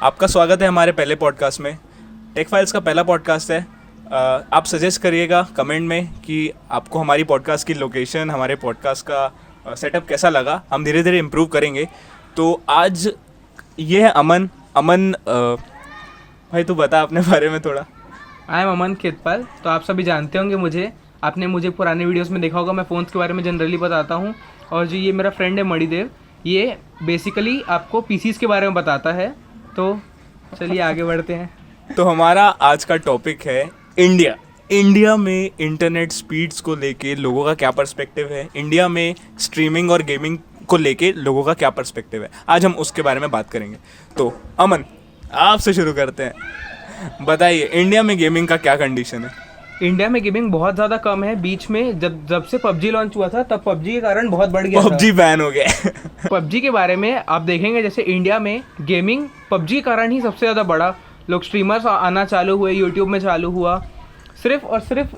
आपका स्वागत है हमारे पहले पॉडकास्ट में। टेक फाइल्स का पहला पॉडकास्ट है। आप सजेस्ट करिएगा कमेंट में कि आपको हमारी पॉडकास्ट की लोकेशन, हमारे पॉडकास्ट का सेटअप कैसा लगा। हम धीरे धीरे इम्प्रूव करेंगे। तो आज ये है अमन। भाई तू बता अपने बारे में थोड़ा। आई एम अमन खेतपाल। तो आप सभी जानते होंगे मुझे, आपने मुझे पुराने वीडियोस में देखा होगा। मैं फ़ोन्स के बारे में जनरली बताता हूँ। और जो ये मेरा फ्रेंड है मणिदेव, ये बेसिकली आपको पीसीस के बारे में बताता है। तो चलिए आगे बढ़ते हैं। तो हमारा आज का टॉपिक है इंडिया में इंटरनेट स्पीड्स को लेके लोगों का क्या पर्सपेक्टिव है, इंडिया में स्ट्रीमिंग और गेमिंग को लेके लोगों का क्या पर्सपेक्टिव है। आज हम उसके बारे में बात करेंगे। तो अमन, आपसे शुरू करते हैं। बताइए इंडिया में गेमिंग का क्या कंडीशन है। इंडिया में गेमिंग बहुत ज़्यादा कम है। बीच में जब से पबजी लॉन्च हुआ था, तब पबजी के कारण बहुत बढ़ गया। पबजी बैन हो गया। पबजी के बारे में आप देखेंगे, जैसे इंडिया में गेमिंग पबजी के कारण ही सबसे ज़्यादा बढ़ा। लोग स्ट्रीमर्स आना चालू हुए, यूट्यूब में चालू हुआ सिर्फ और सिर्फ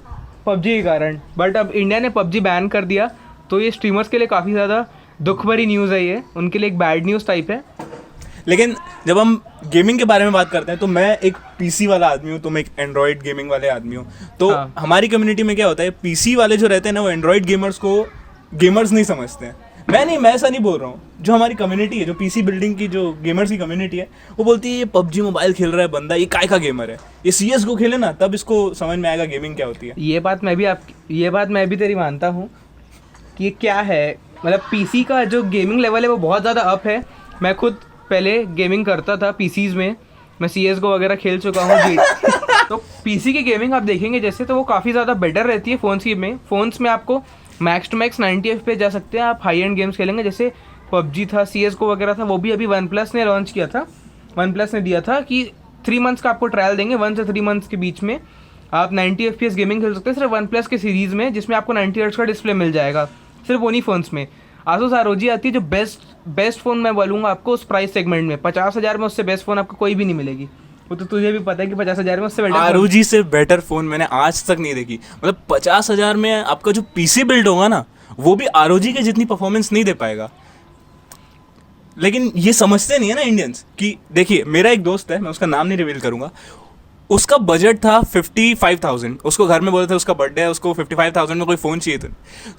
पबजी के कारण। बट अब इंडिया ने पबजी बैन कर दिया, तो ये स्ट्रीमर्स के लिए काफ़ी ज़्यादा दुख भरी न्यूज़ है। ये उनके लिए एक बैड न्यूज़ टाइप है। लेकिन जब हम गेमिंग के बारे में बात करते हैं तो मैं एक पीसी वाला आदमी हूँ, तुम एक एंड्रॉइड गेमिंग वाले आदमी हो। तो हाँ। हमारी कम्युनिटी में क्या होता है, पीसी वाले जो रहते हैं ना, वो एंड्रॉइड गेमर्स को गेमर्स नहीं समझते हैं। मैं ऐसा नहीं बोल रहा हूँ। जो हमारी कम्युनिटी है, जो पीसी बिल्डिंग की जो गेमर्स की कम्युनिटी है, वो बोलती है ये पबजी मोबाइल खेल रहा है बंदा, ये काय का गेमर है, ये सीएस को खेले ना तब इसको समझ में आएगा गेमिंग क्या होती है। ये बात मैं भी तेरी मानता हूँ कि क्या है, मतलब पीसी का जो गेमिंग लेवल है वो बहुत ज़्यादा अप है। मैं खुद पहले गेमिंग करता था पीसीज में, मैं CS:GO वगैरह खेल चुका हूँ। तो पीसी की गेमिंग आप देखेंगे जैसे, तो वो काफ़ी ज़्यादा बेटर रहती है फ़ोन्स में आपको मैक्स टू मैक्स 90 FPS जा सकते हैं। आप हाई एंड गेम्स खेलेंगे, जैसे पबजी था, CS:GO वगैरह था, वो भी अभी वन प्लस ने लॉन्च किया था। वन प्लस ने दिया था कि 3 मंथ्स का आपको ट्रायल देंगे। 1 से 3 मंथ्स के बीच में आप 90 FPS गेमिंग खेल सकते हैं, सिर्फ वन प्लस के सीरीज़ में, जिसमें आपको 90 हर्ट्ज का डिस्प्ले मिल जाएगा सिर्फ उन्हीं फ़ोन्स में। आसूस ROG आती है जो बेस्ट फ़ोन मैं बोलूँगा आपको उस प्राइस सेगमेंट में। 50,000 में उससे बेस्ट फ़ोन आपको कोई भी नहीं मिलेगी। वो तो तुझे भी पता है कि 50,000 में उससे बेटर ROG से बेटर फ़ोन मैंने आज तक नहीं देखी। मतलब 50,000 में आपका जो पीसी बिल्ड होगा ना, वो भी ROG के जितनी परफॉर्मेंस नहीं दे पाएगा। लेकिन ये समझते नहीं है ना इंडियंस कि देखिए, मेरा एक दोस्त है, मैं उसका नाम नहीं रिवील करूंगा, उसका बजट था 55,000। उसको घर में बोले थे उसका बर्थडे है, उसको 55,000 में कोई फ़ोन चाहिए था।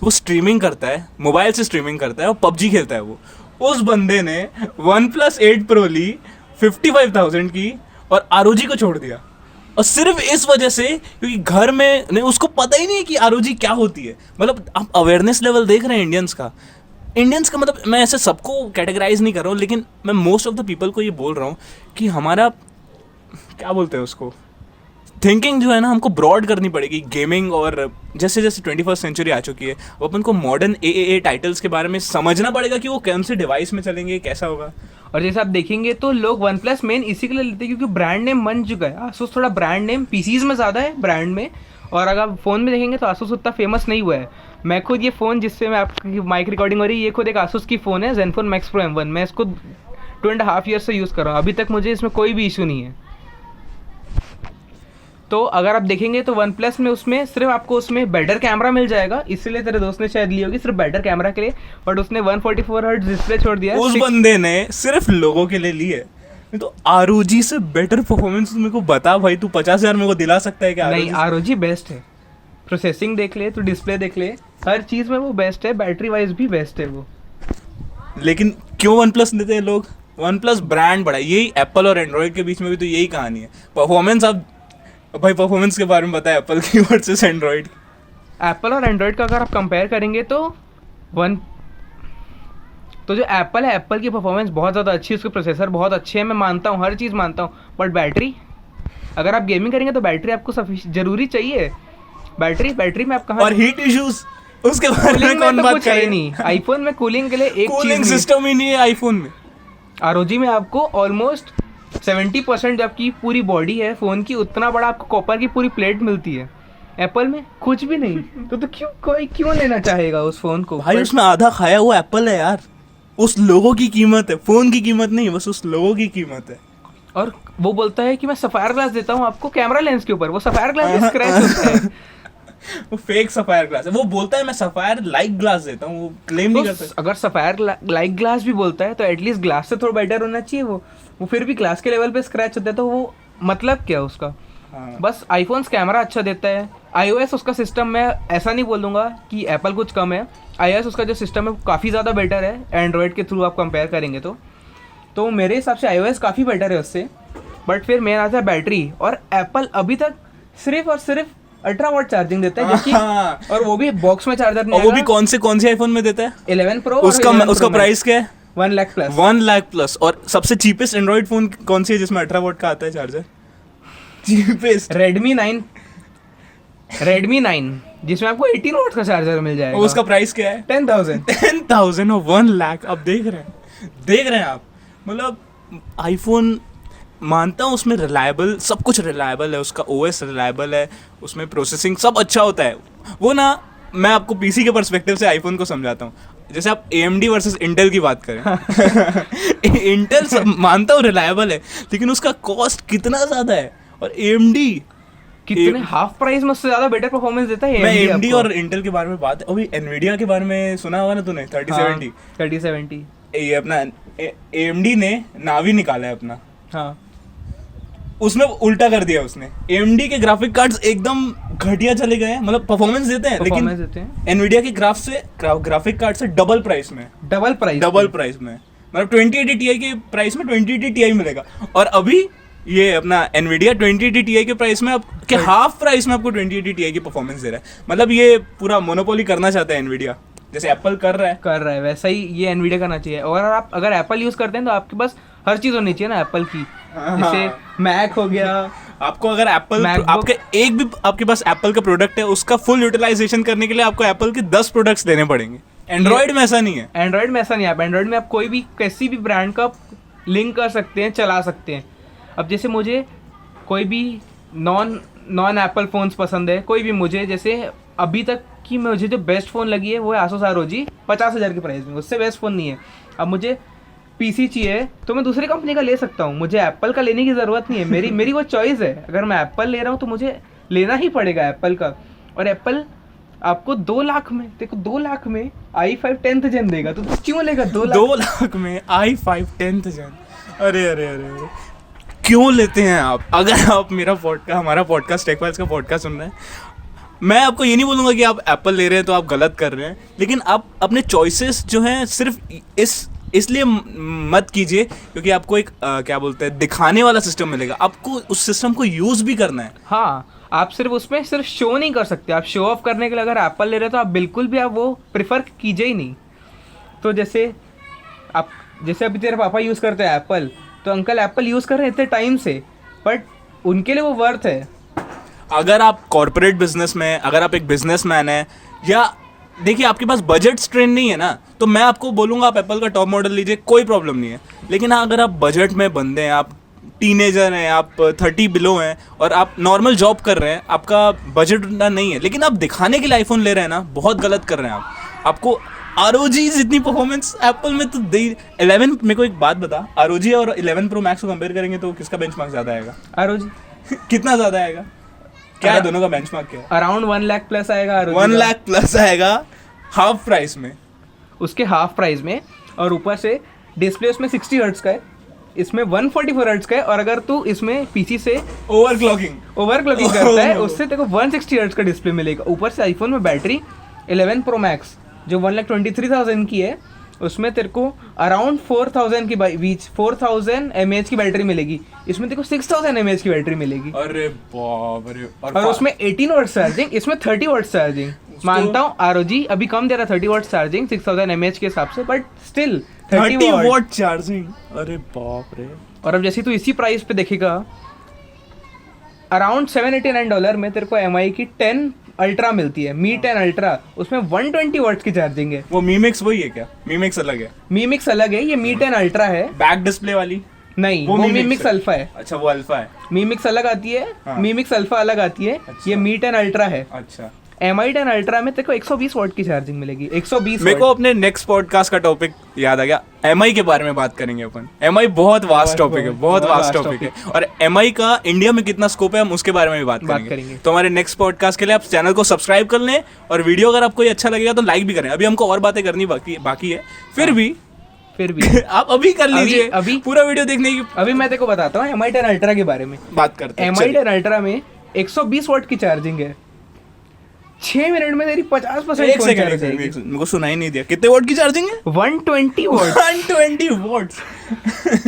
वो स्ट्रीमिंग करता है, मोबाइल से स्ट्रीमिंग करता है और पबजी खेलता है। वो उस बंदे ने OnePlus 8 Pro ली 55,000 की और ROG को छोड़ दिया। और सिर्फ इस वजह से क्योंकि घर में नहीं, उसको पता ही नहीं है कि ROG क्या होती है। मतलब आप अवेयरनेस लेवल देख रहे हैं इंडियंस का। मतलब मैं ऐसे सबको कैटेगराइज नहीं कर रहा हूँ, लेकिन मैं मोस्ट ऑफ द पीपल को ये बोल रहा हूँ कि हमारा क्या बोलते हैं उसको, थिंकिंग जो है ना, हमको ब्रॉड करनी पड़ेगी। गेमिंग और जैसे जैसे 21st सेंचुरी आ चुकी है, वो अपन को मॉडर्न AAA टाइटल्स के बारे में समझना पड़ेगा कि वो कौन से डिवाइस में चलेंगे, कैसा होगा। और जैसे आप देखेंगे तो लोग वन प्लस मेन इसी के लिए लेते हैं क्योंकि ब्रांड नेम बन चुका है। आसूस थोड़ा ब्रांड नेम पीसीज में ज़्यादा है ब्रांड में, और अगर फ़ोन में देखेंगे तो आसूस उतना फेमस नहीं हुआ है। मैं खुद ये फ़ोन जिससे मैं आपकी माइक रिकॉर्डिंग हो रही है, ये खुद एक आसूस की फ़ोन है, Zenfone Max Pro M1। मैं इसको 2.5 ईयर से यूज़ कर रहा हूँ, अभी तक मुझे इसमें कोई भी इशू नहीं है। तो अगर आप देखेंगे तो वन प्लस में उसमें सिर्फ आपको उसमें बेटर कैमरा मिल जाएगा, इसलिए तेरे दोस्त ने शायद ली होगी सिर्फ बेटर कैमरा के लिए, बट उसने 144 हर्ट्ज डिस्प्ले छोड़ दिया। उस बंदे ने सिर्फ लोगों के लिए ली है। तो ROG से बेटर परफॉर्मेंस मेरे को बता भाई, तू 50,000 मेरे को दिला सकता है क्या? नहीं, ROG बेस्ट है। प्रोसेसिंग देख ले, तो डिस्प्ले देख ले, हर चीज़ में वो बेस्ट है। बैटरी वाइज भी बेस्ट है वो। लेकिन क्यों OnePlus लेते हैं लोग? OnePlus ब्रांड बड़ा है। यही एप्पल और एंड्रॉइड के बीच में भी तो यही कहानी है। परफॉर्मेंस, आप भाई परफॉर्मेंस के बारे में बताया एप्पल की वर्सेस एंड्रॉइड। एप्पल और एंड्रॉइड का अगर आप कंपेयर करेंगे तो जो एप्पल है, एप्पल की परफॉर्मेंस बहुत ज़्यादा अच्छी है, उसके प्रोसेसर बहुत अच्छे हैं, मैं मानता हूँ, हर चीज़ मानता हूँ। बट बैटरी, अगर आप गेमिंग करेंगे तो बैटरी आपको जरूरी चाहिए। बैटरी में आप कहाँ, और हीट इश्यूज, उसके बारे में कौन बात करे? नहीं, आईफोन में कूलिंग के लिए एक कूलिंग सिस्टम ही नहीं है आईफोन में। ROG में आपको ऑलमोस्ट 70% आपकी पूरी बॉडी है फ़ोन की, उतना बड़ा आपको कॉपर की पूरी प्लेट मिलती है। एप्पल में कुछ भी नहीं। तो क्यों लेना चाहेगा उस फ़ोन को? भाई उसमें आधा खाया हुआ एप्पल है यार। उस लोगों की कीमत है, फ़ोन की कीमत नहीं, बस उस लोगों की कीमत है। और वो बोलता है कि मैं सफायर ग्लास देता हूँ आपको कैमरा लेंस के ऊपर, वो सफायर ग्लास स्क्रैच होता है। वो फेक सफायर ग्लास है। वो बोलता है मैं सफायर लाइक ग्लास देता हूँ, वो क्लेम नहीं करता। तो अगर सफायर लाइक ग्लास भी बोलता है तो एटलीस्ट ग्लास से थोड़ा बेटर होना चाहिए। वो फिर भी ग्लास के लेवल पे स्क्रैच होता है, तो वो मतलब क्या उसका। हाँ। बस आईफोन्स कैमरा अच्छा देता है। iOS उसका सिस्टम, मैं ऐसा नहीं बोलूँगा कि एप्पल कुछ कम है। iOS उसका जो सिस्टम है काफ़ी ज़्यादा बेटर है एंड्रॉयड के थ्रू आप कंपेयर करेंगे तो मेरे हिसाब से iOS काफ़ी बेटर है उससे। बट फिर मेन आता है बैटरी, और एप्पल अभी तक सिर्फ और सिर्फ अल्ट्रा वाट चार्जिंग देता है, जो कि हाँ। और वो भी बॉक्स में चार्जर नहीं और वो भी आएगा। कौन से आईफोन में देता है? 11 प्रो उसका प्राइस क्या है? 1 लाख प्लस। 1 लाख प्लस। और सबसे चीपेस्ट एंड्रॉइड फोन कौन सी है जिसमें 18 वॉट का आता है चार्जर? चीपेस्ट रेडमी 9 जिसमें आपको 18 वोल्ट का चार्जर मिल जाएगा। उसका प्राइस क्या है? 10,000 और 1 लाख। अब देख रहे हैं आप, मतलब आईफोन मानता हूँ उसमें रिलायबल, सब कुछ रिलायबल है, उसका ओएस रिलायबल है, उसमें प्रोसेसिंग सब अच्छा होता है। वो ना, मैं आपको पीसी के पर्सपेक्टिव से आईफोन को समझाता हूँ। जैसे आप AMD वर्सेस इंटेल की बात करें इंटेल मानता हूँ रिलायबल है, लेकिन उसका कॉस्ट कितना ज़्यादा है। और AMD कितने हाफ प्राइस में उससे ज्यादा बेटर परफॉर्मेंस देता है मैं AMD आपको। और इंटेल के बारे में बात, अभी एनवीडिया के बारे में सुना होगा ना तूने? 3070 ये अपना AMD ने नावी निकाला है अपना, हाँ उसमें उल्टा कर दिया उसने। AMD के ग्राफिक कार्ड्स एकदम घटिया चले गए हैं, मतलब परफॉर्मेंस देते हैं लेकिन एनवीडिया के ग्राफिक कार्ड से डबल प्राइस में मतलब 2080 Ti के प्राइस में 2080 Ti मिलेगा। और अभी ये अपना एनवीडिया 2080 Ti के प्राइस में आपके हाफ प्राइस में आपको 2080 Ti की परफॉर्मेंस दे रहा है। मतलब ये पूरा मोनोपोली करना चाहता है एनवीडिया, जैसे एप्पल कर रहा है वैसा ही ये एनवीडिया करना चाहिए। और आप अगर एप्पल यूज करते हैं तो आपके पास हर चीज होनी चाहिए ना एप्पल की, जैसे मैक हो गया। आपको अगर एप्पल आपके पास एप्पल का प्रोडक्ट है, उसका फुल यूटिलाइजेशन करने के लिए आपको एप्पल के 10 प्रोडक्ट्स लेने पड़ेंगे। एंड्रॉइड में ऐसा नहीं है। एंड्रॉइड में आप कोई भी किसी भी ब्रांड का लिंक कर सकते हैं, चला सकते हैं। अब जैसे मुझे कोई भी नॉन एप्पल फोन्स पसंद है, कोई भी मुझे, जैसे अभी तक की मुझे जो बेस्ट फ़ोन लगी है वो है Asus ROG 50,000 के प्राइस में, उससे बेस्ट फ़ोन नहीं है। अब मुझे PC चाहिए तो मैं दूसरी कंपनी का ले सकता हूँ, मुझे एप्पल का लेने की ज़रूरत नहीं है। मेरी वो चॉइस है। अगर मैं एप्पल ले रहा हूँ तो मुझे लेना ही पड़ेगा एप्पल का। और एप्पल आपको 2 लाख में, देखो 2 लाख में i5 10th Gen देगा, तो क्यों लेगा 2 लाख में i5 10th Gen? अरे क्यों लेते हैं आप? अगर आप हमारा पॉडकास्ट टेकवाइल्स का पॉडकास्ट सुन रहे हैं, मैं आपको ये नहीं बोलूँगा कि आप एप्पल ले रहे हैं तो आप गलत कर रहे हैं, लेकिन आप अपने चॉइसेस जो हैं सिर्फ इसलिए मत कीजिए क्योंकि आपको एक क्या बोलते हैं, दिखाने वाला सिस्टम मिलेगा। आपको उस सिस्टम को यूज़ भी करना है। हाँ, आप सिर्फ उसमें सिर्फ शो नहीं कर सकते। आप शो ऑफ करने के लिए अगर एप्पल ले रहे हो तो आप बिल्कुल भी आप वो प्रेफर कीजिए ही नहीं। तो जैसे अभी तेरे पापा यूज़ करते हैं एप्पल, तो अंकल एप्पल यूज़ कर रहे हैं इतने टाइम से, बट उनके लिए वो वर्थ है। अगर आप कॉर्पोरेट बिजनेस में, अगर आप एक बिजनेसमैन है, या देखिए आपके पास बजट स्ट्रेन नहीं है ना, तो मैं आपको बोलूँगा आप एप्पल का टॉप मॉडल लीजिए, कोई प्रॉब्लम नहीं है। लेकिन हाँ, अगर आप बजट में बंदे हैं, आप टीनेजर हैं, आप 30 बिलो हैं और आप नॉर्मल जॉब कर रहे हैं, आपका बजट उतना नहीं है, लेकिन आप दिखाने के लिए आईफोन ले रहे हैं ना, बहुत गलत कर रहे हैं आप। आपको ROG इतनी परफॉर्मेंस एप्पल में तो दे 11। मेरे को एक बात बता, ROG और 11 Pro Max को कंपेयर करेंगे तो किसका बेंचमार्क ज़्यादा आएगा? ROG कितना ज़्यादा आएगा? क्या है दोनों का बेंचमार्क क्या है? अराउंड 1 लाख प्लस आएगा। 1 लाख प्लस आएगा हाफ प्राइस में, उसके हाफ प्राइस में। और ऊपर से डिस्प्ले उसमें 60 हर्ट्ज का है, इसमें 144 हर्ट्ज का है। और अगर तू इसमें PC से ओवरक्लॉकिंग करता है, उससे तेरे को 160 हर्ट्ज का डिस्प्ले मिलेगा। ऊपर से आईफोन में बैटरी 11 Pro Max जो 1,23,000 की है, उसमें तेरे को अराउंड 4,000 की बीच 4,000 mAh की बैटरी मिलेगी। इसमें तेरे को 6,000 mAh की बैटरी मिलेगी। अरे बाप रे। और उसमें 18 वाट चार्जिंग, इसमें 30 वाट चार्जिंग। मानता हूँ ROG अभी कम दे रहा, 30 वाट चार्जिंग 6,000 mAh के हिसाब से, बट स्टिल 30 वाट चार्जिंग। अरे बाप रे। और अब जैसे तू इसी प्राइस पे देखेगा, अराउंड $789 में तेरे को MI की 10 अल्ट्रा मिलती है, Mi 10 अल्ट्रा। उसमें 120 वाट्स की चार्जिंग है। वो Mi Mix वही है क्या? Mi Mix अलग है? Mi Mix अलग है, ये Mi 10 अल्ट्रा है। बैक डिस्प्ले वाली नहीं, वो Mi Mix अल्फा है। अच्छा, वो अल्फा है। Mi Mix अलग आती है, Mi Mix अल्फा अलग आती है। ये Mi 10 अल्ट्रा है। अच्छा। Mi10 अल्ट्रा में तेरे को 120 वॉट की चार्जिंग मिलेगी, 120 मेरे को अपने नेक्स्ट पॉडकास्ट का टॉपिक याद आ गया, एमआई के बारे में बात करेंगे अपन। एमआई बहुत वास्ट टॉपिक है, बहुत वास्ट टॉपिक है, और एमआई का इंडिया में कितना स्कोप है हम उसके बारे में भी बात करेंगे। तो हमारे नेक्स्ट पॉडकास्ट के लिए आप चैनल को सब्सक्राइब कर लें, और वीडियो अगर आपको ये अच्छा लगेगा तो लाइक भी करें। अभी हमको और बातें करनी बाकी है, फिर भी आप अभी कर लीजिए, अभी पूरा वीडियो देखने की। अभी मैं तेरे को बताता हूँ Mi10 अल्ट्रा के बारे में बात करते हैं। Mi10 अल्ट्रा में 120 वॉट की चार्जिंग है, 6 मिनट में तेरी 50% एक सेकंड मेरे को सुनाई नहीं दिया, कितने वॉट की चार्जिंग है? 120 वॉट। 120 वॉट्स।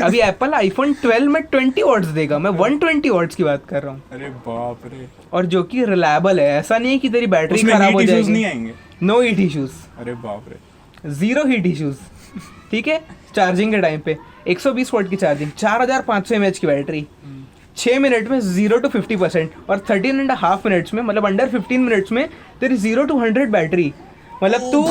अभी एप्पल आईफोन 12 में 20 वॉट्स देगा, मैं 120 वॉट्स की बात कर रहा हूँ। अरे बाप रे। और जो कि रिलायबल है, ऐसा नहीं है कि तेरी बैटरी उसमें खराब हो हीट इश्यूज जाएगी। नहीं आएंगे? No heat issues. अरे बाप रे। 0 हीट इश्यूज। ठीक है, चार्जिंग के टाइम पे 120 वॉट की चार्जिंग, 4500 mAh की बैटरी, 6 मिनट में 0 to 50%, और 13.5 मिनट्स में, मतलब अंडर 15 मिनट्स में तेरी 0 to 100 बैटरी। मतलब तू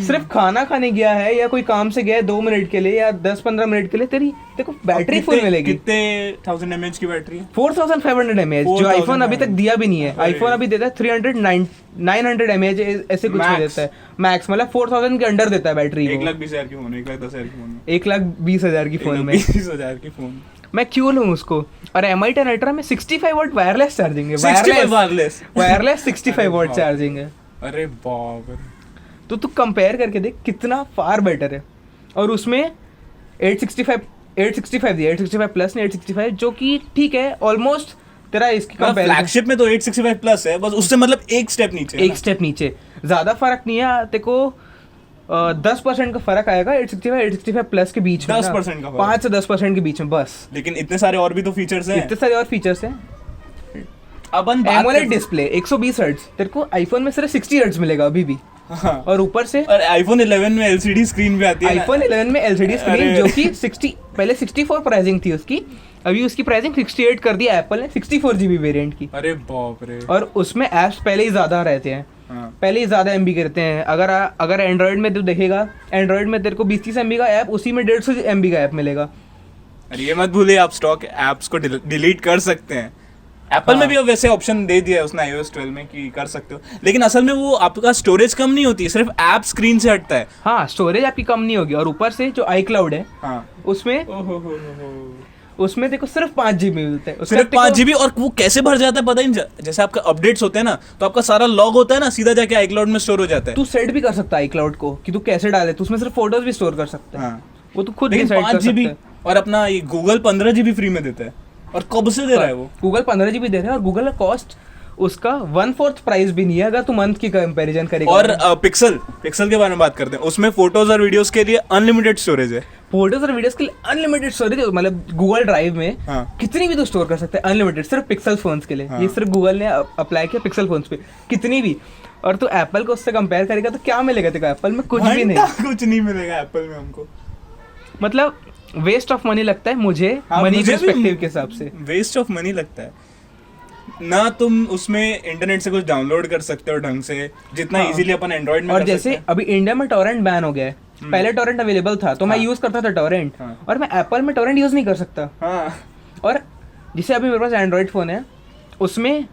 सिर्फ खाना खाने गया है या कोई काम से गया है 2 मिनट के लिए या 10-15 मिनट के लिए, तेरे को बैटरी फुल मिलेगी। कितने 1000 mAh की बैटरी है? 4500 mAh, जो आईफोन अभी तक दिया भी नहीं है। आईफोन अभी देता है 900 mAh, ऐसे कुछ में देता है मैक्स, मतलब 4000 के अंडर देता है बैटरी। 1,20,000 की फोन, 1,10,000 की फोन, 1,20,000 की फोन में 1,20,000 की फोन मैं क्यों लूँ उसको। और Mi10 अल्ट्रा में 65 वॉट वायरलेस चार्जिंग है, 65 वायरलेस 65 वॉट चार्जिंग है। अरे बाप रे। तो तू कंपेयर करके देख कितना फार बेटर है। और उसमें 865 प्लस नहीं 865, जो कि ठीक है ऑलमोस्ट तेरा इसकी फ्लैगशिप में तो 865 प्लस है, बस उससे मतलब एक स्टेप नीचे, ज्यादा फर्क नहीं है। तेरे को 10% का फर्क आएगा 865 प्लस के बीच में, 10% का, 5 से 10% के बीच में बस। लेकिन इतने सारे और भी तो फीचर्स हैं, इतने सारे और फीचर्स हैं। अपन एमोलेड डिस्प्ले 120 हर्ट्ज, तेरे को आईफोन में सिर्फ 60 हर्ट्ज मिलेगा अभी भी। हाँ। और ऊपर से आईफोन 11 में एलसीडी स्क्रीन भी आती है। आईफोन 11 में एलसीडी स्क्रीन, जो कि 60, पहले 64 प्राइसिंग थी उसकी, अभी उसकी प्राइसिंग 68 कर दिया एप्पल ने 64 GB वेरिएंट की। अरे बाप रे। और उसमें एप्स पहले ही ज्यादा रहते हैं, पहले ही ज्यादा MB करते हैं। अगर एंड्रॉइड में तू देखेगा, एंड्रॉइड में तेरे को 20-30 MB का ऐप, उसी में 150 MB का ऐप मिलेगा। अरे ये मत भूलिए, आप स्टॉक ऐप्स को डिलीट कर सकते हैं। एप्पल में भी अब वैसे ऑप्शन दे दिया है उसने iOS 12 में कि कर सकते हो, लेकिन असल में वो आपका स्टोरेज कम नहीं होती, सिर्फ ऐप स्क्रीन से हटता है। हाँ, स्टोरेज आपकी कम नहीं होगी। और ऊपर से जो iCloud है, उसमें उसमें देखो सिर्फ 5 GB मिलते हैं, सिर्फ 5 GB। और वो कैसे भर जाता है पता ही नहीं। जैसे आपका अपडेट्स होते हैं ना, तो आपका सारा लॉग होता है ना, सीधा जाके iCloud में स्टोर हो जाता है। तू सेट भी कर सकता है iCloud को कि तू कैसे डाले, तो उसमें सिर्फ फोटोज भी स्टोर कर सकता है। वो तू खुद डिसाइड कर सकता है। और अपना ये गूगल 15 GB फ्री में देता है, और कब से दे रहा है वो? गूगल 15 GB दे रहा है, और गूगल का कॉस्ट उसका 1/4 प्राइस भी नहीं है अगर तू मंथ की कंपैरिजन करेगा। और पिक्सल के बारे में बात करते हैं, उसमें फोटोज और वीडियोस के लिए अनलिमिटेड स्टोरेज है। फोटोज और वीडियोस के लिए अनलिमिटेड स्टोरेज, मतलब गूगल ड्राइव में कितनी भी तो स्टोर कर सकते हैं अनलिमिटेड, सिर्फ पिक्सल फोन्स के लिए। ये सिर्फ गूगल ने अप्लाई किया पिक्सल फोन्स पे, कितनी भी। और तू एप्पल को उससे कंपेयर करेगा तो क्या मिलेगा तेरे को एप्पल में? कुछ भी नहीं, कुछ नहीं मिलेगा एप्पल में हमको। मतलब वेस्ट ऑफ मनी लगता है मुझे, मनी पर्सपेक्टिव के हिसाब से वेस्ट ऑफ मनी लगता है ना। तुम उसमें इंटरनेट से कुछ डाउनलोड कर सकते हो ढंग से, जितना इजीली अपन एंड्रॉइड में। और जैसे अभी इंडिया में टोरेंट बैन हो गया है, पहले टोरेंट अवेलेबल था तो मैं यूज करता था टोरेंट, और मैं एप्पल में टोरेंट यूज नहीं कर सकता। और जैसे अभी मेरे पास एंड्रॉइड फोन है, उसमें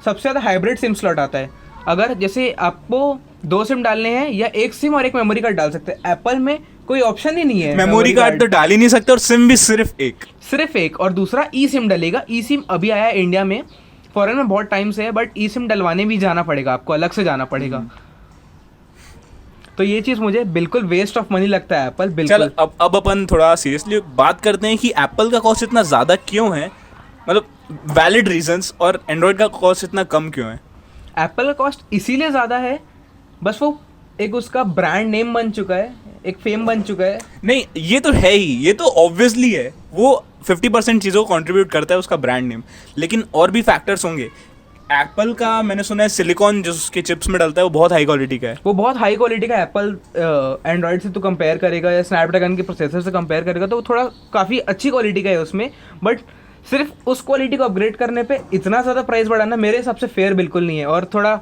सबसे ज्यादा हाइब्रिड सिम स्लॉट आता है। अगर जैसे आपको 2 सिम डालने हैं या 1 सिम और 1 मेमोरी कार्ड डाल सकते हैं, एप्पल में कोई ऑप्शन ही नहीं है। मेमोरी कार्ड तो डाल ही नहीं सकते, और सिम भी सिर्फ एक। और दूसरा ई सिम डलेगा। ई सिम अभी आया है इंडिया में, फॉरेन में बहुत टाइम से है, बट ई सिम डलवाने भी जाना पड़ेगा आपको, अलग से जाना पड़ेगा। तो ये चीज मुझे बिल्कुल वेस्ट ऑफ मनी लगता है एप्पल, बिल्कुल। चल अब अपन थोड़ा सीरियसली बात करते हैं कि एप्पल का कॉस्ट इतना ज्यादा क्यों है, मतलब वैलिड रीजंस, और एंड्रॉइड का कॉस्ट इतना कम क्यों है? एप्पल का कॉस्ट इसीलिए ज्यादा है, बस वो एक उसका ब्रांड नेम बन चुका है, एक फेम बन चुका है। नहीं, ये तो है ही, ये तो ऑब्वियसली है, वो 50% चीज़ों को कंट्रीब्यूट करता है उसका ब्रांड नेम, लेकिन और भी फैक्टर्स होंगे। एप्पल का मैंने सुना है सिलिकॉन जो उसके चिप्स में डलता है वो बहुत हाई क्वालिटी का है। वो बहुत हाई क्वालिटी का एप्पल एंड्रॉइड से तो कंपेयर करेगा या स्नैपड्रैगन के प्रोसेसर से कंपेयर करेगा तो वो थोड़ा काफ़ी अच्छी क्वालिटी का है उसमें, बट सिर्फ उस क्वालिटी को अपग्रेड करने पे इतना ज़्यादा प्राइस बढ़ाना मेरे हिसाब से फेयर बिल्कुल नहीं है। और थोड़ा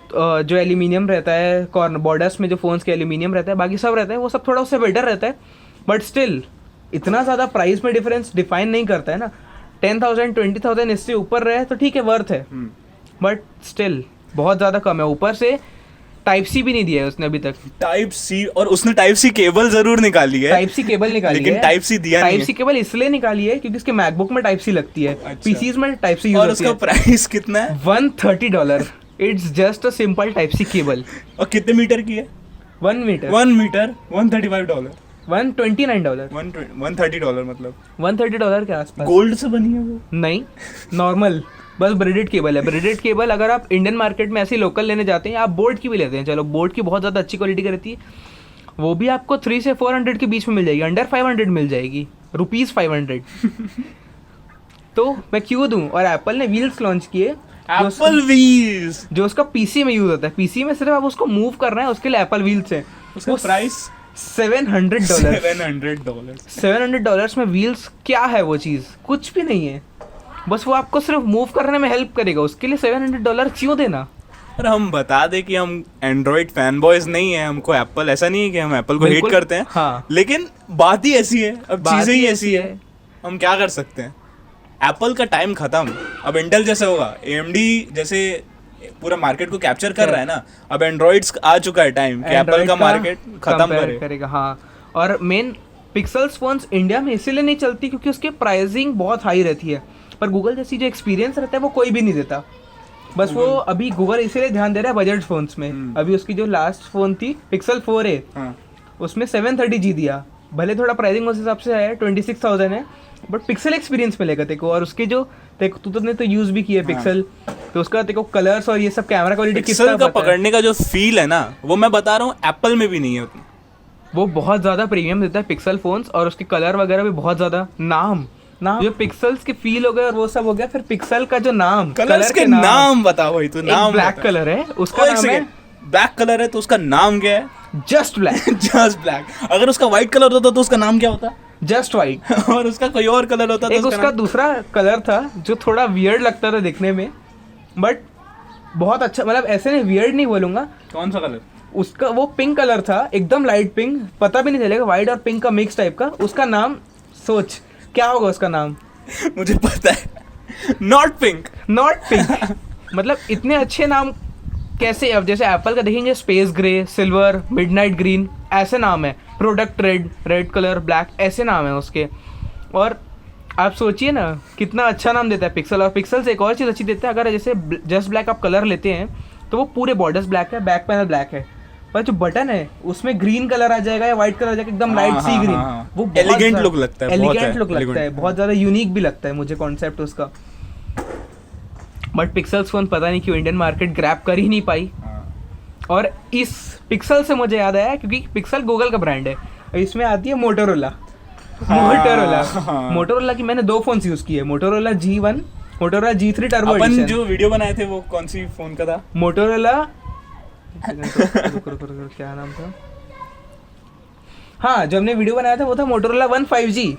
जो एल्यूमिनियम रहता है कॉर्नर बॉर्डर्स में, जो फोन्स के एल्यूमिनियम रहता है, बाकी सब रहता है, वो सब थोड़ा उससे बेटर रहता है, बट स्टिल इतना ज़्यादा प्राइस में डिफरेंस डिफाइन नहीं करता है ना। 10,000 20,000 इससे ऊपर रहे तो ठीक है, वर्थ है, बट स्टिल बहुत ज़्यादा कम है। ऊपर से टाइप सी भी नहीं दिया है उसने अभी तक। टाइप सी, और उसने टाइप सी केबल जरूर निकाली है, टाइप सी केबल निकाली लेकिन है, टाइप सी दिया नहीं टाइप है। सी केबल इसलिए निकाली है क्योंकि उसके मैकबुक में टाइप सी लगती है, अच्छा। पीसीज में टाइप सी यूज और होती उसका है। प्राइस कितना है? $130। It's just a simple type C cable. और कितने मीटर की है? 1 मीटर, 1 मीटर, $135, $129, $130 मतलब $130 के आसपास। गोल्ड से बनी है वो? नहीं, नॉर्मल बस ब्रेडेड केबल है। ब्रेडेड केबल अगर आप इंडियन मार्केट में ऐसी लोकल लेने जाते हैं, आप बोट की भी लेते हैं, चलो बोट की बहुत ज़्यादा अच्छी क्वालिटी की रहती है, वो भी आपको 300 से 400 के बीच में मिल जाएगी, अंडर 500 मिल जाएगी, ₹500। तो मैं क्यों दूँ। और एप्पल ने व्हील्स लॉन्च किए, एप्पल व्हील्स, जो उसका पीसी में यूज होता है। पीसी में सिर्फ आप उसको मूव कर रहे हैं, उसके लिए एप्पल व्हील्स है। उसका प्राइस $700। $700। $700 में व्हील्स क्या है वो चीज़, कुछ भी नहीं है, बस वो आपको सिर्फ मूव करने में हेल्प करेगा, उसके लिए $700 क्यों देना। और हम बता दें कि हम एंड्रॉइड फैन बॉयज नहीं है, हमको एप्पल, ऐसा नहीं है कि हम एप्पल को हेट बिल्कुल, करते हैं, हाँ। लेकिन बात ही ऐसी है, अब बात चीजें ही ही ऐसी ऐसी है, हम क्या कर सकते हैं। एप्पल का टाइम खत्म, अब इंटेल जैसे होगा, AMD जैसे पूरा मार्केट को कैप्चर कर रहा है ना, अब एंड्रॉइड्स आ चुका है टाइम कि एप्पल Android का मार्केट खत्म compare करेगा, हाँ। और मेन पिक्सल्स फोन्स इंडिया में इसीलिए नहीं चलती क्योंकि उसकी प्राइसिंग बहुत हाई रहती है, पर गूगल जैसी जो एक्सपीरियंस रहता है वो कोई भी नहीं देता। बस वो अभी गूगल इसीलिए ध्यान दे रहा है बजट फोन्स में। अभी उसकी जो लास्ट फोन थी पिक्सल 4a, हाँ। उसमें 730G दिया, भले थोड़ा प्राइसिंग उस हिसाब से है, 26,000 है, बट पिक्सल एक्सपीरियंस मिलेगा तेरे को। और उसके जो तू ने तो यूज भी किया पिक्सल, तो उसका तेरे को कलर्स और ये सब कैमरा क्वालिटी कितना पिक्सल का पता है। पकड़ने का जो फील है ना, वो मैं बता रहा हूँ एप्पल में भी नहीं है उतना। वो बहुत ज़्यादा प्रीमियम देता है पिक्सल फोन्स, और उसके कलर वगैरह भी बहुत ज़्यादा। नाम जो पिक्सल्स के फील हो गए और वो सब हो गया, फिर पिक्सल का जो नाम, कलर्स के नाम बता भाई तू, नाम ब्लैक बता। कलर है उसका, एक नाम है सेकंड, ब्लैक कलर है तो उसका नाम क्या है? Just black. Just black. अगर उसका व्हाइट कलर होता तो उसका नाम क्या होता? Just white. और उसका कोई और कलर होता तो एक उसका दूसरा कलर था जो थोड़ा वियर्ड लगता था दिखने में, बट बहुत अच्छा, मतलब ऐसे नहीं, वियर्ड नहीं बोलूंगा। कौन सा कलर? उसका वो पिंक कलर था, एकदम लाइट पिंक, पता भी नहीं चलेगा, वाइट और पिंक का मिक्स टाइप का। उसका नाम सोच क्या होगा उसका नाम। मुझे पता है, नॉट पिंक। Not pink. मतलब इतने अच्छे नाम कैसे। अब जैसे एप्पल का देखेंगे, space grey, silver, midnight green, ऐसे नाम है। Product red, red colour, black, ऐसे नाम है उसके। और आप सोचिए ना कितना अच्छा नाम देता है पिक्सल। और पिक्सल से एक और चीज़ अच्छी देता है, अगर जैसे जस्ट ब्लैक आप कलर लेते हैं तो वो पूरे बॉर्डर्स ब्लैक है, बैक पैनल ब्लैक है, पर जो बटन है उसमें ग्रीन कलर आ जाएगा या व्हाइट कलर आ जाएगा, एकदम लाइट सी ग्रीन। वो एलिगेंट लुक लगता है, एलिगेंट लुक लगता है, बहुत ज़्यादा यूनिक भी लगता है मुझे कॉन्सेप्ट उसका। बट पिक्सल्स फोन पता नहीं क्यों इंडियन मार्केट ग्रैब कर ही नहीं पाई। और इस पिक्सल से मुझे याद आया, क्योंकि पिक्सल गूगल का ब्रांड है, इसमें आती है मोटोरोला। मोटोरोला की मैंने 2 फोन्स यूज़ किए, Motorola G1, Motorola G3 turbo अपन एडिशन। जो वीडियो बनाए थे वो कौन सी फोन का था? मोटोरोला क्या नाम था, हाँ जो हमने वीडियो बनाया था वो था मोटोरोला 15G,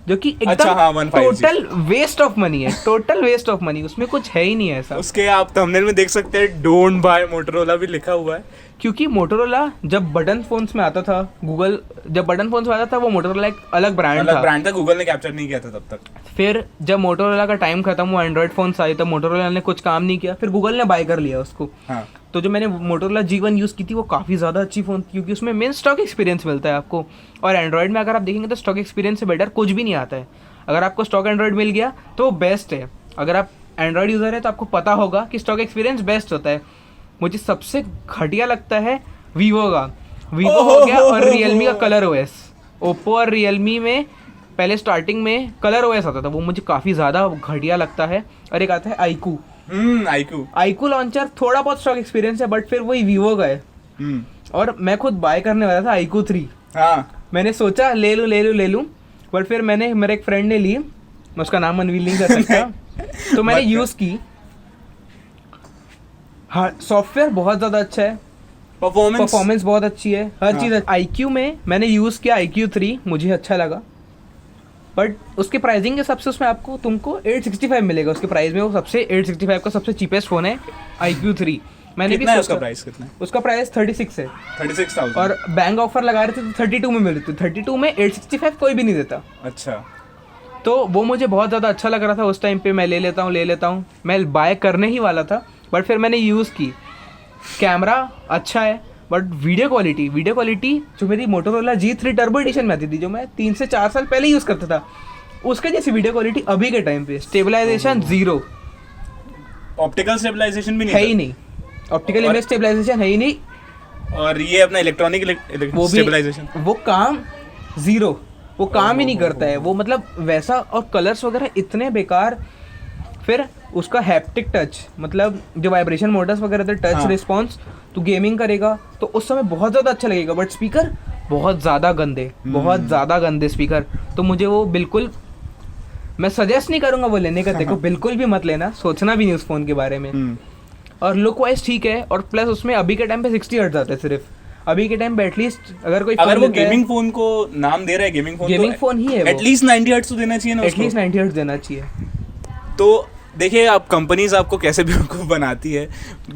जो कि एकदम अच्छा, हाँ, 15G। Total waste of money है, टोटल वेस्ट ऑफ मनी, उसमें कुछ है ही नहीं ऐसा। उसके आप थंबनेल में देख सकते हैं, डोंट बाय मोटोरोला भी लिखा हुआ है। क्योंकि मोटोरोला जब बटन फोन्स में आता था, गूगल जब बटन फोन्स में आता था, वो मोटोरोला एक अलग ब्रांड अलग था। ब्रांड था, गूगल ने कैप्चर नहीं किया था तब तक। फिर जब मोटोरोला का टाइम खत्म हुआ, एंड्रॉइड फोन्स आए, तब मोटोरोला ने कुछ काम नहीं किया, फिर गूगल ने बाय कर लिया उसको। हाँ। तो जो मैंने मोटोरोला G1 यूज़ की थी वो काफ़ी ज़्यादा अच्छी फ़ोन थी, क्योंकि उसमें मेन स्टॉक एक्सपीरियंस मिलता है आपको। और एंड्रॉइड में अगर आप देखेंगे तो स्टॉक एक्सपीरियंस से बेटर कुछ भी नहीं आता है। अगर आपको स्टॉक एंड्रॉइड मिल गया तो वो बेस्ट है। अगर आप एंड्रॉइड यूज़र है तो आपको पता होगा कि स्टॉक एक्सपीरियंस बेस्ट होता है। मुझे सबसे घटिया लगता है वीवो का। वीवो हो गया, और रियलमी का कलर ओएस। ओप्पो और रियलमी में पहले स्टार्टिंग में कलर ओएस आता था, वो मुझे काफ़ी ज़्यादा घटिया लगता है। और एक आता है आईकू। आईकू लॉन्चर थोड़ा बहुत स्टॉक एक्सपीरियंस है, बट फिर वही वीवो का है। और मैं खुद बाय करने वाला था आईकू 3। हाँ। मैंने सोचा ले लूँ, बट फिर मेरे एक फ्रेंड ने ली, मैं उसका नाम अनवील नहीं कर सकता। तो मैंने यूज़ की। हाँ, सॉफ्टवेयर बहुत ज़्यादा अच्छा है, परफॉर्मेंस बहुत अच्छी है, हर चीज़। iQOO में मैंने यूज़ किया iQOO 3, मुझे अच्छा लगा, बट उसके प्राइसिंग के हिसाब से उसमें तुमको 865 मिलेगा उसके प्राइस में। वो सबसे 865 का सबसे चीपेस्ट फ़ोन है iQOO 3। मैंने भी उसका प्राइस कितना है? उसका प्राइस 36 है, 36,000। और बैंक ऑफर लगा रहे थे तो 32 में मिल रही थी। 32 में 865 कोई भी नहीं देता। अच्छा। तो वो मुझे बहुत ज़्यादा अच्छा लग रहा था उस टाइम पे। मैं ले लेता हूँ। मैं बाय करने ही वाला था, बट फिर मैंने यूज़ की। कैमरा अच्छा है, बट वीडियो क्वालिटी जो मेरी मोटोरोला G3 टर्बो एडिशन में आती थी, जो मैं 3 से 4 साल पहले यूज़ करता था, उसके जैसी वीडियो क्वालिटी अभी के टाइम पे स्टेबलाइजेशन 0, ऑप्टिकल स्टेबलाइजेशन भी नहीं है ही नहीं, ऑप्टिकल इमेज स्टेबलाइजेशन है ही नहीं, और ये अपना इलेक्ट्रॉनिक वो भी स्टेबलाइजेशन वो काम 0, वो काम ही नहीं करता है वो, मतलब वैसा, और कलर्स वगैरह इतने बेकार। फिर उसका हैप्टिक टच, मतलब जो वाइब्रेशन मोडस वगैरह थे, टच रिस्पॉन्स, तो गेमिंग करेगा तो उस समय बहुत ज़्यादा अच्छा लगेगा, बट स्पीकर बहुत ज़्यादा गंदे स्पीकर। तो मुझे वो बिल्कुल, मैं सजेस्ट नहीं करूँगा वो लेने का, देखो बिल्कुल भी मत लेना, सोचना भी नहीं उस फ़ोन के बारे में। और लुक वाइज ठीक है, और प्लस उसमें अभी के टाइम पे 60 हर्ट्ज आते हैं सिर्फ, अभी के टाइम पे एटलीस्ट अगर कोई अगर वो गेमिंग फोन को नाम दे रहा है गेमिंग फोन ही है, एटलीस्ट 90 हर्ट्ज तो देना चाहिए ना, एटलीस्ट 90 हर्ट्ज देना चाहिए। तो देखिए, आप कंपनीज आपको कैसे भी उनको बनाती है,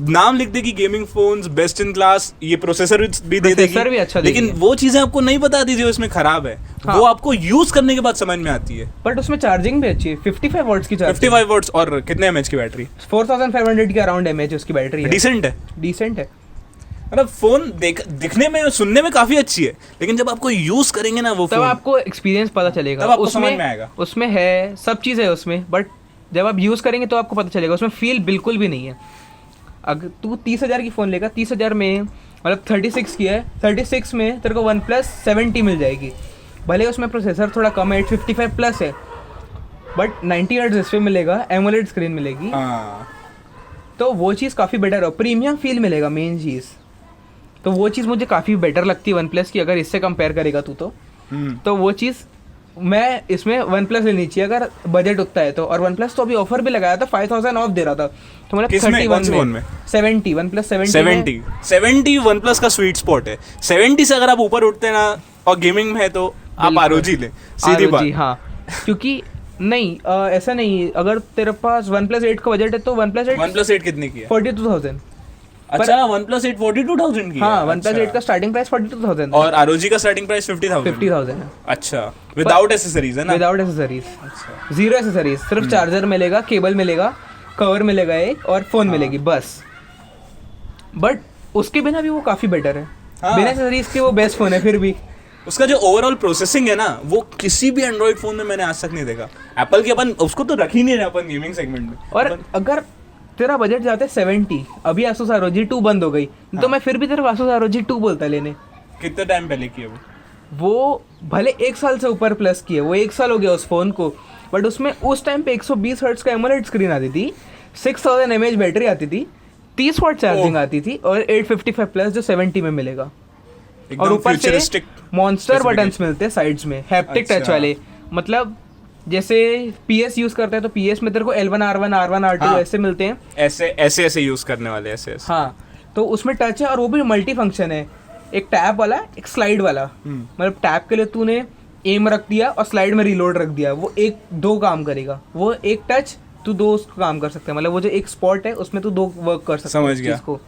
नाम लिख देगी gaming phones best in class, ये प्रोसेसर भी दे देगी, भी अच्छा, लेकिन वो चीजें आपको नहीं बता दी जो इसमें खराब है। हाँ। वो आपको यूज करने के बाद समझ में आती है। बट उसमें चार्जिंग भी अच्छी है, 55 वॉट्स की चार्जिंग, 55 वॉट्स, और कितने एमएच की बैटरी? 4500 के अराउंड एमएच उसकी बैटरी है, डिसेंट है, डिसेंट है। मतलब फोन दिखने में सुनने में काफी अच्छी है, लेकिन जब आपको यूज करेंगे ना वो तब फोन, आपको एक्सपीरियंस पता चलेगा, तब आपको समझ में आएगा। उसमें है सब चीज़ है उसमें, बट जब आप यूज़ करेंगे तो आपको पता चलेगा, उसमें फील बिल्कुल भी नहीं है। अगर तू 30,000 की फ़ोन लेगा, 30,000 में मतलब 36 की है, 36 में तेरे को OnePlus 70 मिल जाएगी, भले उसमें प्रोसेसर थोड़ा कम है, 855 प्लस है, बट 90 हर्ट्ज डिस्प्ले मिलेगा, एमोलेड स्क्रीन मिलेगी, तो वो चीज़ काफ़ी बेटर है, प्रीमियम फील मिलेगा मेन चीज़, तो वो चीज़ मुझे काफ़ी बेटर लगती है OnePlus की, अगर इससे कंपेयर करेगा तू तो वो चीज़ मैं इसमें OnePlus लेनी चाहिए अगर बजट उतना है तो। और OnePlus तो अभी ऑफर भी लगाया था, 5000 ऑफ दे रहा था, तो मतलब 31 में 70 OnePlus 70 OnePlus का स्वीट स्पॉट है। 70 से अगर आप ऊपर उठते हैं ना और गेमिंग में है तो आप ROG ले, सीधी बात। हाँ, क्योंकि नहीं ऐसा नहीं, अगर तेरे पास OnePlus 8 का बजट है तो OnePlus 8 कितने की है? 42,000। अच्छा, OnePlus 8 42,000 की है? हाँ, OnePlus 8 का स्टार्टिंग प्राइस 42,000 और ROG का स्टार्टिंग प्राइस 50,000 है। अच्छा, विदाउट एसेसरीज है ना? विदाउट एसेसरीज, अच्छा, 0 एसेसरीज, सिर्फ चार्जर मिलेगा, केबल मिलेगा, कवर मिलेगा एक, और फोन मिलेगी बस। बट उसके बिना भी वो काफी बेटर है, बिना एसेसरीज के वो बेस्ट फोन है। फिर भी उसका जो ओवरऑल प्रोसेसिंग है ना, वो किसी भी एंड्रॉइड फोन में मैंने आज तक नहीं देखा। एप्पल के अपन उसको तो रख ही नहीं रहे अपन गेमिंग सेगमेंट में। और अगर तेरा बजट जाता है 70, अभी Asus ROG 2 बंद हो गई, तो मैं फिर भी तेरा Asus ROG 2 बोलता लेने। कितने टाइम पहले किया वो भले 1 साल से ऊपर प्लस की है, वो 1 साल हो गया उस फोन को, बट उसमें उस टाइम पे 120 हर्ट्ज का एमोलेड स्क्रीन आती थी, 6000 mAh बैटरी आती थी, 30 वाट चार्जिंग आती थी, और 855 प्लस जो 70 में मिलेगा, और ऊपर से मॉन्स्टर बटन्स मिलते हैं साइड्स में, हैप्टिक टच वाले, मतलब जैसे PS यूज करते हैं तो PS में तेरे को L1 R1 R1 R2 ऐसे मिलते हैं, ऐसे यूज करने वाले ऐसे। हाँ, तो उसमें टच है, और वो भी मल्टी फंक्शन है, एक टैप वाला, एक स्लाइड वाला, मतलब टैप के लिए तूने एम रख दिया और स्लाइड में रीलोड रख दिया, वो 1-2 काम करेगा, वो एक टच तू 2 काम कर सकते हैं, मतलब वो जो एक स्पॉट है उसमें तू 2 वर्क कर सकते हैं। समझ गया। को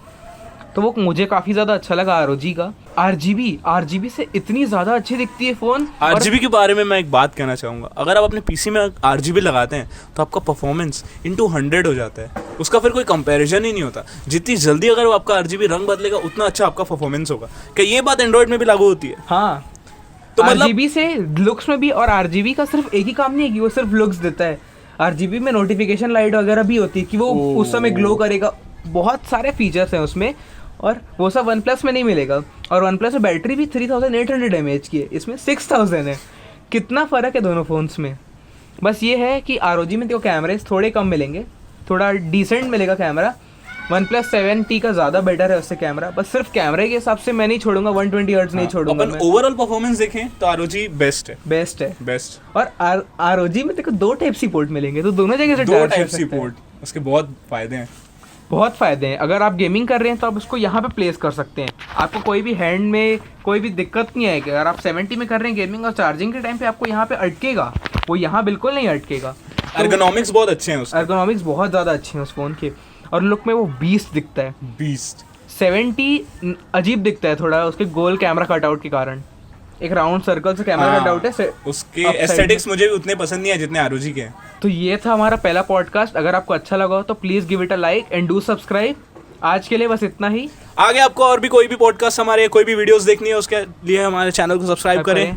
तो वो मुझे काफी ज्यादा अच्छा लगा ROG का। RGB से इतनी ज्यादा अच्छी दिखती है फोन। RGB के बारे में मैं एक बात कहना चाहूँगा, अगर आप अपने PC में RGB लगाते हैं तो आपका परफॉर्मेंस into 100 हो जाता है, उसका फिर कोई कंपैरिजन ही नहीं होता। जितनी जल्दी अगर आपका RGB रंग बदलेगा उतना अच्छा आपका परफॉर्मेंस होगा। क्या ये बात एंड्रॉइड में भी लागू होती है? हाँ, तो RGB से लुक्स में भी, और RGB का सिर्फ एक ही काम नहीं है कि वो सिर्फ लुक्स देता है, RGB में नोटिफिकेशन लाइट वगैरह भी होती है कि वो उस समय ग्लो करेगा, बहुत सारे फीचर्स हैं उसमें, और वो सब OnePlus में नहीं मिलेगा। और OnePlus में बैटरी भी 3800 mAh की है, इसमें 6000 है, कितना फ़र्क है दोनों फ़ोन्स में। बस ये है कि ROG में तो कैमरे थोड़े कम मिलेंगे, थोड़ा डिसेंट मिलेगा कैमरा, OnePlus 7T का ज़्यादा बेटर है उससे कैमरा, बस सिर्फ कैमरे के हिसाब से मैं नहीं छोड़ूंगा, 120 हर्ट्ज नहीं छोड़ूंगा मैं। ओवरऑल परफॉर्मेंस देखें तो ROG बेस्ट है। और ROG में तेरे को 2 Type-C पोर्ट मिलेंगे, तो दोनों जगह से 2 Type-C पोर्ट, उसके बहुत फायदे हैं। बहुत फ़ायदे हैं। अगर आप गेमिंग कर रहे हैं तो आप उसको यहाँ पे प्लेस कर सकते हैं, आपको कोई भी हैंड में कोई भी दिक्कत नहीं आएगी। अगर आप 70 में कर रहे हैं गेमिंग और चार्जिंग के टाइम पे आपको यहाँ पे अटकेगा, वो यहाँ बिल्कुल नहीं अटकेगा। एर्गोनॉमिक्स बहुत अच्छे हैं उसके, एर्गोनॉमिक्स बहुत ज़्यादा अच्छे हैं उस फ़ोन के, और लुक में वो बीस्ट दिखता है। 70 अजीब दिखता है थोड़ा, उसके गोल कैमरा कटआउट के कारण, एक राउंड सर्कल से कैमरा कटआउट है, उसके एस्थेटिक्स मुझे भी उतने पसंद नहीं है जितने ROG के हैं। तो ये था हमारा पहला पॉडकास्ट। अगर आपको अच्छा लगा हो तो please give it a like and do subscribe. आज के लिए बस इतना ही। आगे आपको और भी कोई भी पॉडकास्ट हमारे कोई भी वीडियोस देखनी है उसके लिए हमारे चैनल को सब्सक्राइब करें,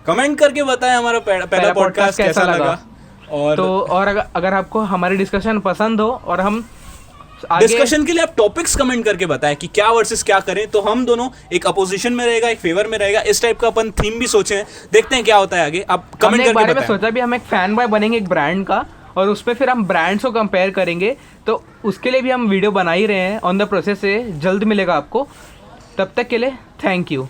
कमेंट करके बताएं हमारा पहला पॉडकास्ट कैसा लगा। और तो और अगर आपको हमारी डिस्कशन पसंद हो और हम डिस्कशन के लिए आप टॉपिक्स कमेंट करके बताएं कि क्या वर्सेस क्या करें, तो हम दोनों एक अपोजिशन में रहेगा एक फेवर में रहेगा, इस टाइप का अपन थीम भी सोचे हैं, देखते हैं क्या होता है आगे। आप कमेंट करके बताएं। सोचा भी हम एक फैन बॉय बनेंगे एक ब्रांड का, और उस पर फिर हम ब्रांड्स को कंपेयर करेंगे, तो उसके लिए भी हम वीडियो बना ही रहे हैं, ऑन द प्रोसेस से जल्द मिलेगा आपको। तब तक के लिए थैंक यू।